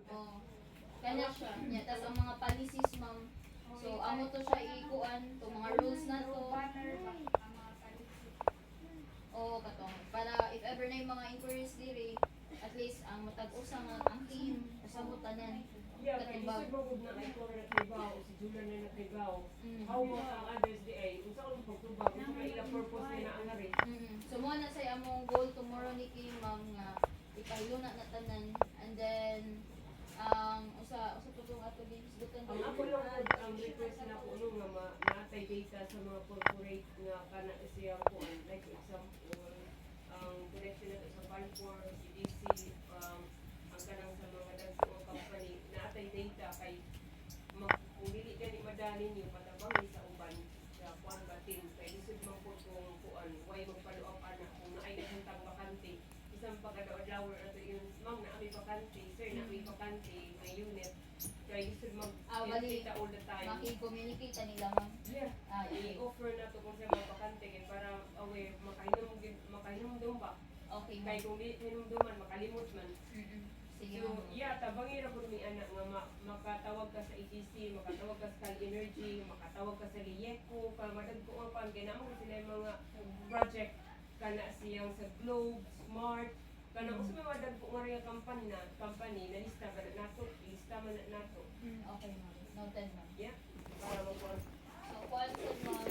Oh. Kanya siya. Nya tas ang mga policies ma'am. So amo to siya ikuan to mga rules na to. Oo, katong para if ever na yung mga inquiries diri, at least ang matag usa nga ang team sa mutanan. Yeah, kaya Katubag. isip mo na ikaw na nagtrabaho, si Julian na nagtrabaho. How about ang others di ay, kung saan kung pagtrabaho, kung saan ilang purpose nila ang hari. So mo na say among goal tomorrow ni Kim ma'am nga ipahiluna na tanan, and then usa to tong ato din isgutan Ang ako lang po, ang request na po nung nga naatay data sa mga corporate nga kana siya po, like for example, ang direction nato sa Balfour, CDC, ang kanang sa mga dagsong company, naatay data kay kung dili gani madali niyo patabang sa uban sa kuan batin kay lisod man po kung kuan way magpalo up ana kung naay naghuntang bakante isang pagkadaw-adlaw ato yung ma'am na ami bakante sir na ami bakante may unit kay lisod mag bali kita all the time maki-communicate ta nila ma'am. yeah Okay. i-offer na to kung sa mga bakante kay para aware makainom ba Okay kay ma'am. kung di hinumduman makalimot man. Sige So, ma'am. yeah, tabangira po ni anak nga makatawag ka sa ETC, makatawag ka sa Cal Energy, makatawag ka sa Liyeco, para madagko ang pan, kaya naman sila yung mga project, kana siyang sa Globe, Smart, kana kung sa mga madagko nga rin company, na lista ba na nato, lista man na nato. Okay ma'am. Noted ma'am. Yeah, para makuha. So, question ma'am,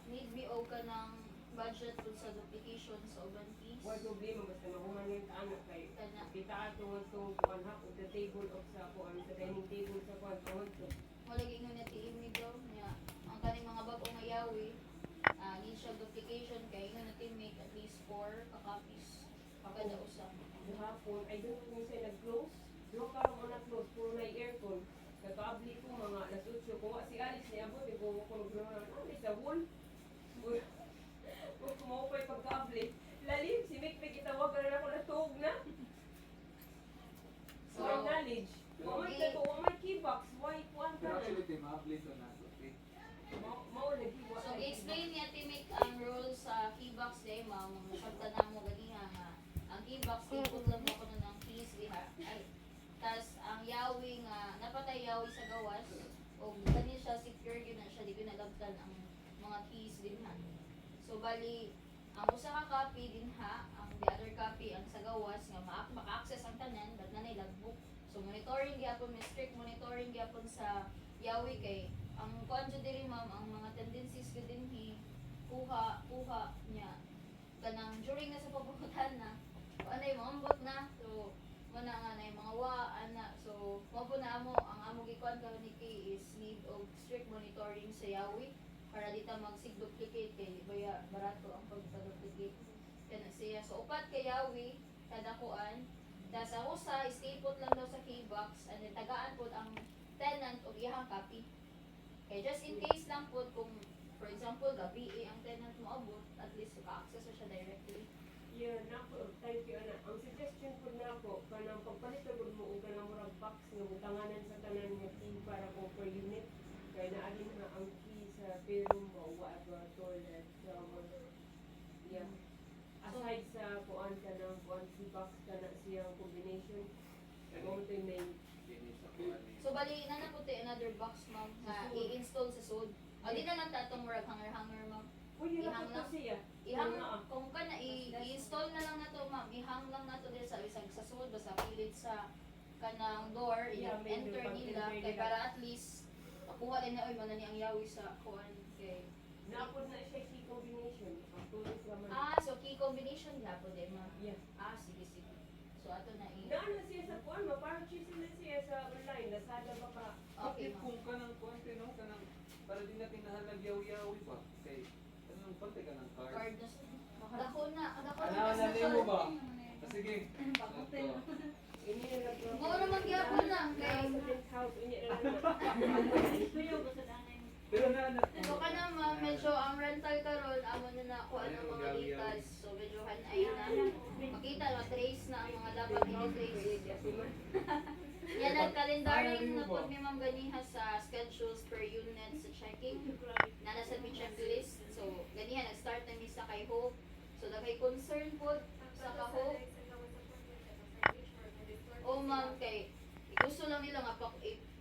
need me o ka ng budget dun sa duplication sa uban fees? Why problema, basta mahuman yung anak kay Kana. kita ato nga itong kuhan ha, o the table of sa kuhan, sa dining table sa kuhan, tawag to. Wala gingon na tiim ni daw niya. Ang kaning mga bagong mayawi, need siya duplication kay ingon na make at least 4 copies kada usa. Hapon, ay doon kung siya nag-close. Doon ka mo na-close, puro na aircon. Nagkaabli ko mga alas 8. Kung si Alice niya abot, kung ako nag-run, sa wall. Kung kumupay pagkaabli. Lalim, si Mick may kitawag na ako natuog na. So, knowledge. Kung may keybox, why kuhan ka na? Mao nag-keybox. So, explain niya Timik ang role sa keybox day ma'am. Masabta na mo ganiha nga. Ang keybox, ipot lang mo ko na ng keys diha. Ay, tas ang yawi nga, napatay yawi sa gawas. O kani siya secure yun na siya, di ko nalabtan ang mga keys din ha. So, bali, ang usa ka copy din ha, ang the other copy ang sa gawas nga maka-access ang tanan, but nanay logbook. So, monitoring gyapon, may strict monitoring gyapon sa yawi kay ang kuan jud diri ma'am, ang mga tendencies ko din kuha niya kanang during na sa pabukutan na anay maambot na, so muna nga na mga ana, so mao na amo ang amo gikuan karon ni Kay is need of strict monitoring sa yawi para dita mag-sig duplicate kay baya barato ang pagpa-duplicate kana siya. So upat kay yawi kada kuan, tas sa usa stapot lang daw sa keybox and then tagaan pod ang tenant og iyang copy. Okay, just in case lang po kung, for example, gabi ang tenant mo abot, at least maka-access siya directly. Yeah, nako, thank you ana. Ang suggestion ko nako kanang pagpalit ko mo og kanang murag box nga butanganan sa tanan nga key para ko per unit. Kaya naadin na ang key sa bedroom mo, whatever, toilet, shower. Yeah. Aside sa kuan kanang kuan key box kana siyang combination. Mo to main. So, bali na naputi another box, ma'am, na i-install sa sud. O, di na lang tatong murag hanger-hanger, ma'am. Pwede na Ihang po lang. siya. Ihang, kung ka na, i-install na lang na to, ma'am. Ihang lang na to din sa isang sa sud, basta pilit sa kanang door, Yeah, may enter door, nila, pag-enter kay nila. para at least, makuha din na, oy, manani ang yawi sa kuan, kay Napod na siya key combination. Pagtulis naman. so key combination po din, ma'am. Yeah. Sige. So, ato na Naano siya sa kuan mo, parang choosing na siya sa online, Lazada ba ka? Okay, ma'am. Kung kanang konti no, kanang para din natin nahalag yawi-yawi pa. Kay kanang konti ka ng card. Card na siya. Dako na Ano mo ba? Sige. Ini na lang. Oo naman gyapon na. Kaya Kay sa penthouse, ini na lang. Pero na so ka na ma'am, medyo ang rental karon amo na na kung ano mga details. So medyo hanay na. Makita na trace na ang mga dapat i-trace. Yan ang calendaring na po ni ma'am ganiha sa schedules per unit sa checking. Nana sa mi checklist. So ganiha nag-start na mi sa kay Hope. So daghay concern po sa ka Hope. lang nila nga pa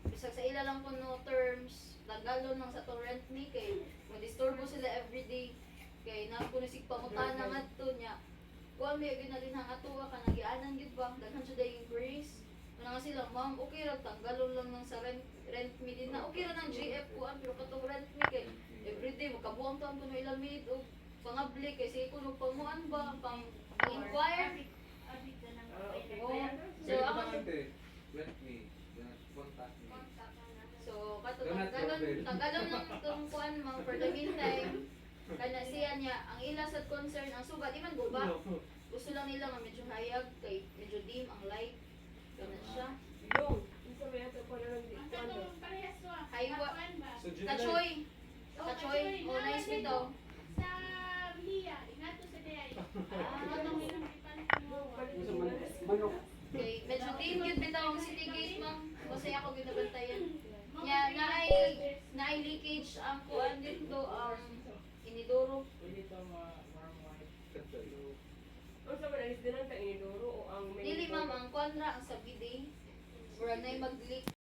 bisag sa ila lang kuno terms tagalon lang sa to rent me kay madisturbo sila everyday kay na kuno sig pangutana ngadto nya kuan may ginalin hang atuwa ka nagianan gid ba daghan jud ay increase wala nga sila ma'am okay ra tanggalon lang ng sa rent me din na okay ra ng GF kuan pero katong rent me kay everyday makabuang taon kuno ilang minute og pangabli kay say kuno pamuan ba pang inquire So, Pwede ako- ba ante? Rent me. Yan, contact me. so katong Donut tagalon problem. tagalon lang itong kuan ma'am for the meantime kana siya niya ang ila sa concern ang sugat di man guba gusto lang nila nga medyo hayag kay medyo dim ang light kana siya Yung, isa may ato pa na lang dito. Haywa. So, July. kachoy kachoy o nice bitaw Sa Lia, inato sa Dayay. Ano ilang Manok. kay medyo dim yun bitaw ang city gate ma'am kasi ako ginabantayan nya naay leakage ang kuan dito inidoro Ang sa alis din ang inidoro o ang may... dili ma'am ang kuan ra ang sa bidet mura nay mag-leak